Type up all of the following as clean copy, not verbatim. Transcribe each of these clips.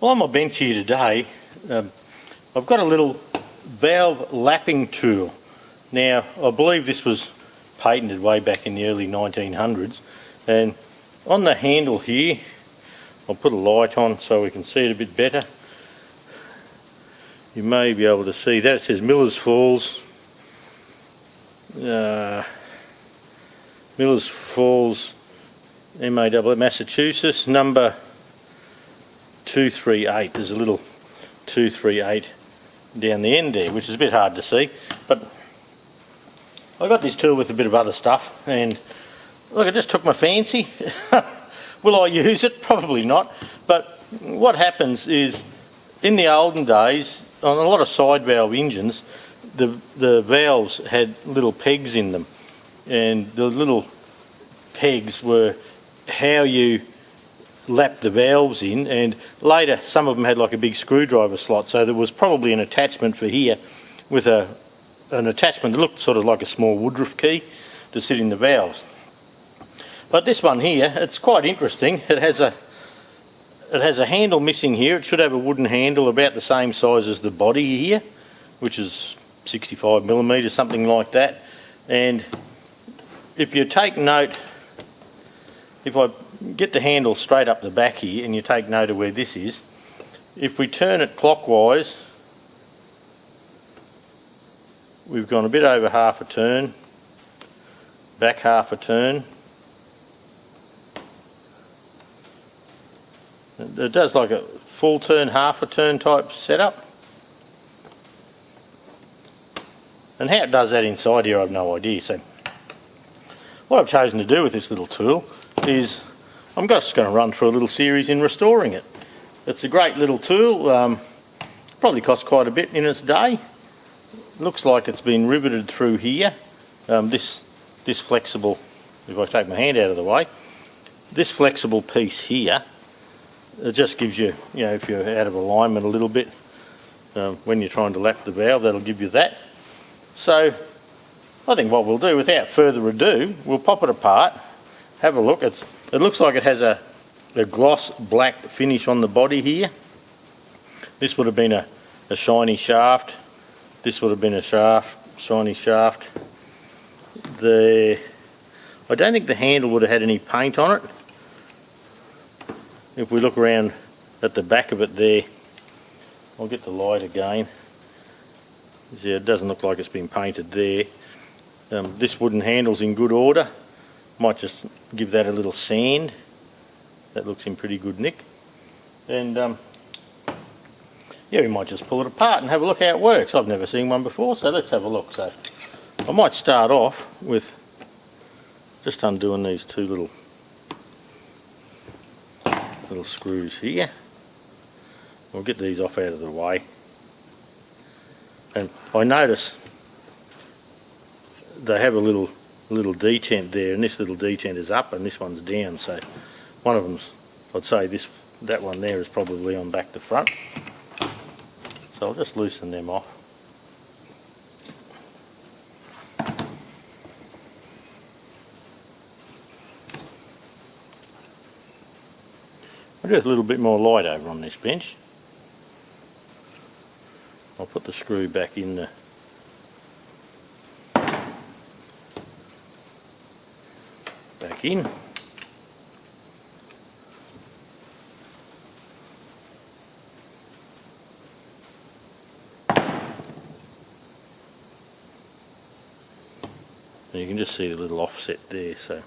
Well, on my bench here today, I've got a little valve lapping tool. Now, I believe this was patented way back in the early 1900s, and on the handle here, I'll put a light on so we can see it a bit better. You may be able to see that. It says Millers Falls. Millers Falls, MAW, Massachusetts, number 238. There's a little 238 down the end there, which is a bit hard to see, but I got this tool with a bit of other stuff, and look, it just took my fancy. Will I use it? Probably not. But what happens is, in the olden days, on a lot of side valve engines, the valves had little pegs in them, and the little pegs were how you lap the valves in, and later some of them had like a big screwdriver slot, so there was probably an attachment for here with an attachment that looked sort of like a small Woodruff key to sit in the valves. But this one here, it's quite interesting. It has a handle missing here. It should have a wooden handle about the same size as the body here, which is 65mm, something like that. And if you take note, if I get the handle straight up the back here and you take note of where this is, if we turn it clockwise, we've gone a bit over half a turn, back half a turn. It does like a full turn, half a turn type setup. And how it does that inside here, I've no idea. So what I've chosen to do with this little tool is I'm just going to run through a little series in restoring it. It's a great little tool, probably cost quite a bit in its day. Looks like it's been riveted through here. This flexible, if I take my hand out of the way, this flexible piece here, it just gives you, if you're out of alignment a little bit, when you're trying to lap the valve, that'll give you that. So I think what we'll do, without further ado, we'll pop it apart, have a look. It looks like it has a gloss black finish on the body here. This would have been a shiny shaft. This would have been a shiny shaft. I don't think the handle would have had any paint on it. If we look around at the back of it there, I'll get the light again. See, it doesn't look like it's been painted there. This wooden handle's in good order. Might just give that a little sand. That looks in pretty good nick. And yeah, we might just pull it apart and have a look how it works. I've never seen one before, so let's have a look. So I might start off with just undoing these two little screws here. We'll get these off out of the way. And I notice they have a little detent there, and this little detent is up and this one's down, so one of them's, I'd say that one there is probably on back to front. So I'll just loosen them off. I'll do a little bit more light over on this bench. I'll put the screw back in the in. And you can just see the little offset there, so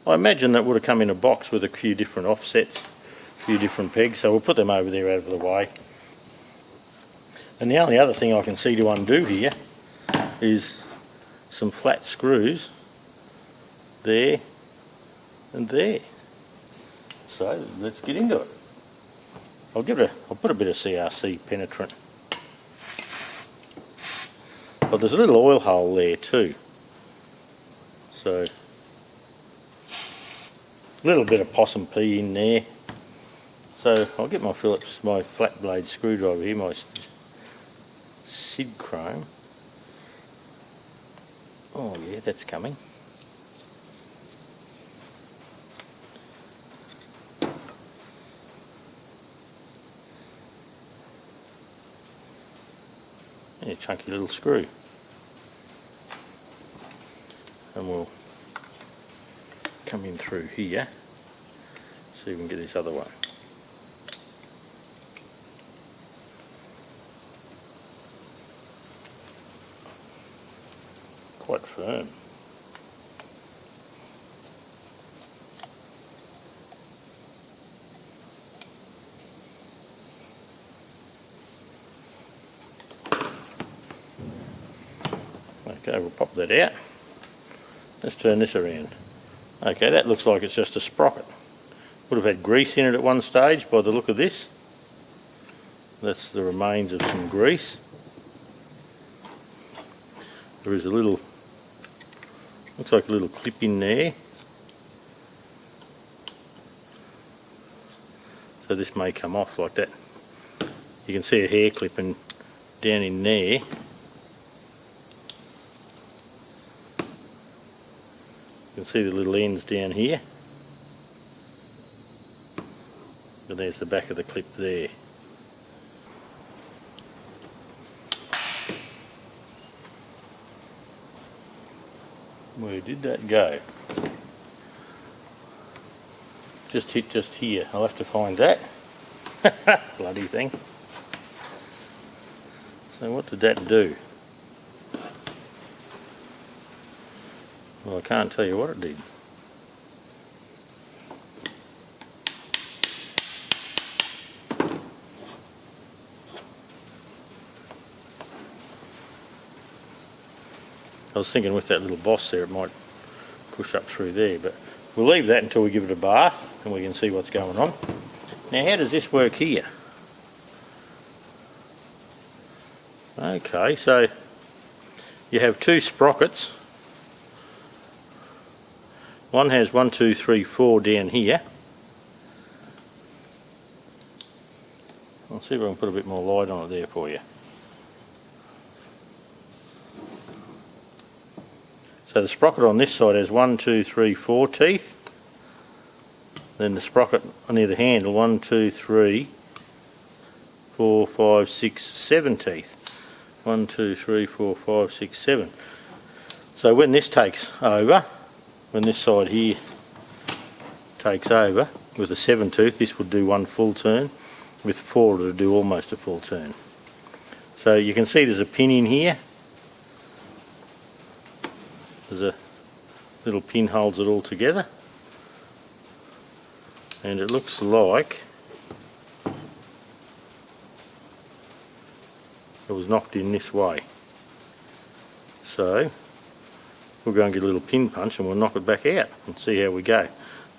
I imagine that would have come in a box with a few different offsets, a few different pegs, so we'll put them over there out of the way. And the only other thing I can see to undo here is some flat screws there and there. So let's get into it. I'll put a bit of CRC penetrant. But there's a little oil hole there too. So a little bit of possum pea in there. So I'll get my Phillips, my flat blade screwdriver here, my SID chrome. Oh yeah, that's coming. Yeah, chunky little screw. And we'll come in through here, see if we can get this other one. Quite firm. Okay, we'll pop that out. Let's turn this around. Okay, that looks like it's just a sprocket. Would have had grease in it at one stage by the look of this. That's the remains of some grease. There is a little, looks like a little clip in there. So this may come off like that. You can see a hair clipping down in there. You can see the little ends down here. And there's the back of the clip there. Where did that go? Just hit just here. I'll have to find that. Bloody thing. So what did that do? Well, I can't tell you what it did. I was thinking with that little boss there it might push up through there, but we'll leave that until we give it a bath and we can see what's going on. Now how does this work here? Okay, so you have two sprockets. One has 1, 2, 3, 4 down here. I'll see if I can put a bit more light on it there for you. So the sprocket on this side has 1, 2, 3, 4 teeth. Then the sprocket on the other handle, 1, 2, 3, 4, 5, 6, 7 teeth. 1, 2, 3, 4, 5, 6, 7. So when this takes over, when this side here takes over with a 7 tooth, this would do one full turn. With 4 it would do almost a full turn. So you can see there's a pin in here. There's a little pin holds it all together. And it looks like it was knocked in this way. So we'll go and get a little pin punch and we'll knock it back out and see how we go.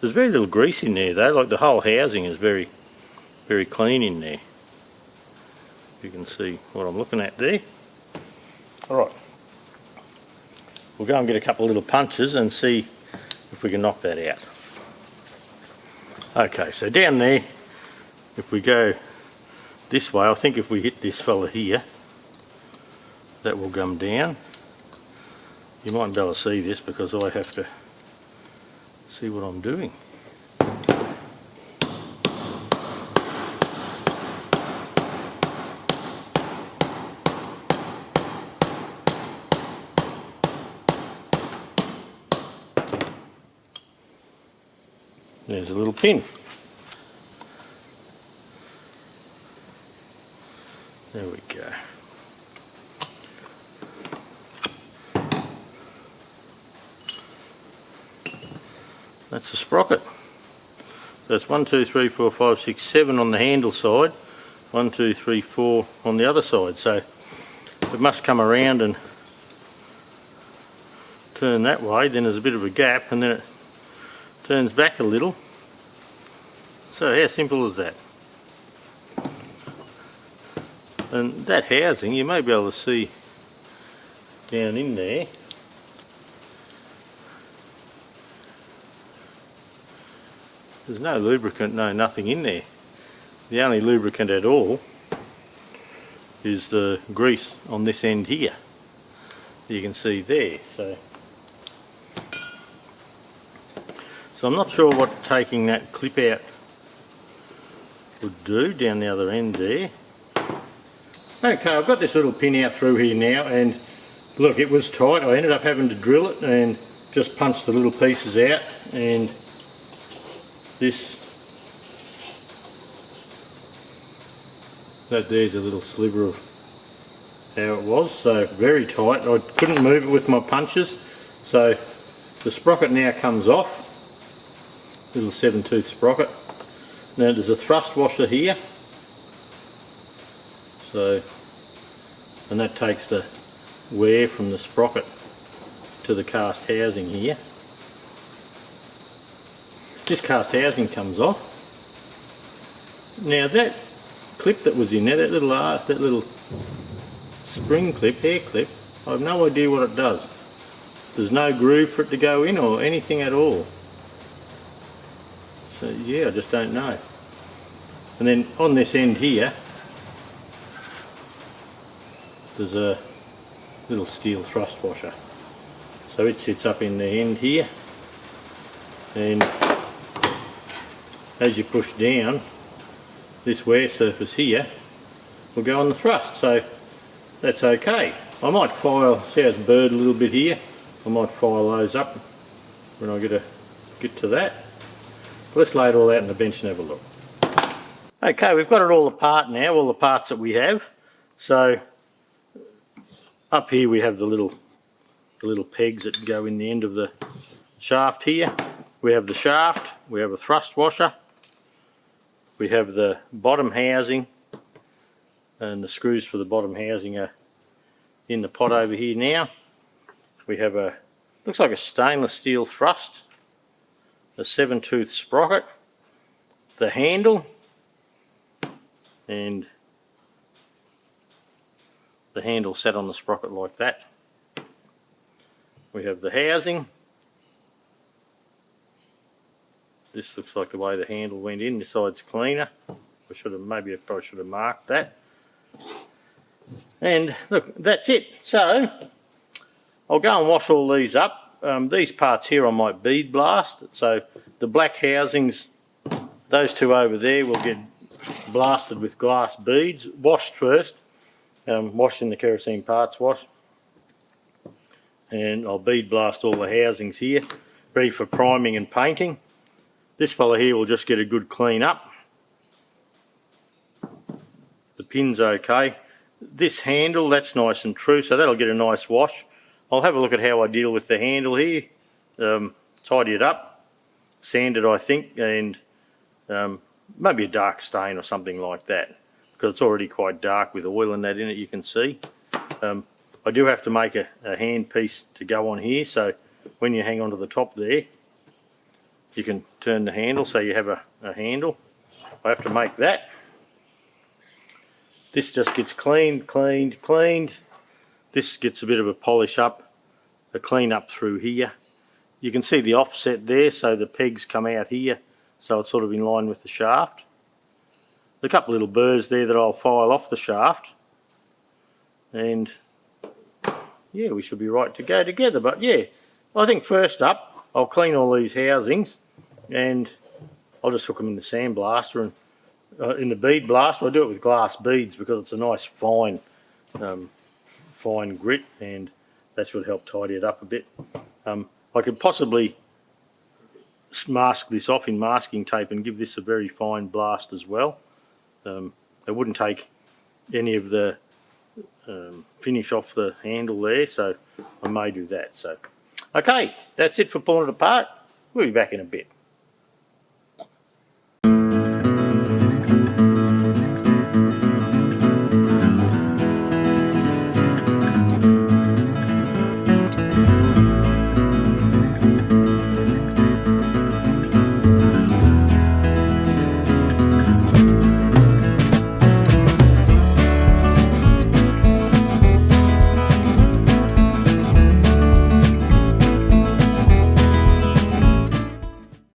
There's very little grease in there though, like the whole housing is very, very clean in there. You can see what I'm looking at there. Alright, we'll go and get a couple of little punches and see if we can knock that out. Okay, so down there, if we go this way, I think if we hit this fella here, that will come down. You mightn't be able to see this because I have to see what I'm doing. There's a little pin. There we go. That's the sprocket. So it's 1, 2, 3, 4, 5, 6, 7 on the handle side, 1, 2, 3, 4 on the other side. So it must come around and turn that way, then there's a bit of a gap and then it turns back a little. So how simple is that? And that housing, you may be able to see down in there. There's no lubricant, no nothing in there. The only lubricant at all is the grease on this end here. You can see there. So I'm not sure what taking that clip out would do down the other end there. Okay, I've got this little pin out through here now, and look, it was tight. I ended up having to drill it and just punch the little pieces out, and there's a little sliver of how it was. So very tight. I couldn't move it with my punches, so the sprocket now comes off. Little 7-tooth sprocket. Now there's a thrust washer here, and that takes the wear from the sprocket to the cast housing here. This cast housing comes off. Now that clip that was in there, that little spring clip, hair clip, I have no idea what it does. There's no groove for it to go in or anything at all. So yeah, I just don't know. And then on this end here, there's a little steel thrust washer. So it sits up in the end here, and as you push down, this wear surface here will go on the thrust, so that's okay. I might file, see how it's burred a little bit here, I might file those up when I get to that. But let's lay it all out on the bench and have a look. Okay, we've got it all apart now, all the parts that we have. So up here we have the little pegs that go in the end of the shaft here. We have the shaft, we have a thrust washer, we have the bottom housing, and the screws for the bottom housing are in the pot over here now. We have looks like a stainless steel thrust, a 7-tooth sprocket, the handle, and the handle set on the sprocket like that. We have the housing. This looks like the way the handle went in. This side's cleaner. I probably should have marked that. And look, that's it. So I'll go and wash all these up. These parts here I might bead blast. So the black housings, those two over there, will get blasted with glass beads, washed first, washed in the kerosene parts wash. And I'll bead blast all the housings here, ready for priming and painting. This fella here will just get a good clean up. The pin's okay. This handle, that's nice and true, so that'll get a nice wash. I'll have a look at how I deal with the handle here, tidy it up, sand it I think, and maybe a dark stain or something like that, because it's already quite dark with oil and that in it, you can see. I do have to make a hand piece to go on here, so when you hang onto the top there, you can turn the handle so you have a handle. I have to make that. This just gets cleaned. This gets a bit of a polish up, a clean up through here. You can see the offset there, so the pegs come out here, so it's sort of in line with the shaft. A couple little burrs there that I'll file off the shaft, and yeah, we should be right to go together. But yeah, I think first up, I'll clean all these housings, and I'll just hook them in the sandblaster, and in the bead blaster I do it with glass beads because it's a nice fine grit, and that should help tidy it up a bit. I could possibly mask this off in masking tape and give this a very fine blast as well. It wouldn't take any of the finish off the handle there, so I may do that. So okay, that's it for pulling it apart. We'll be back in a bit.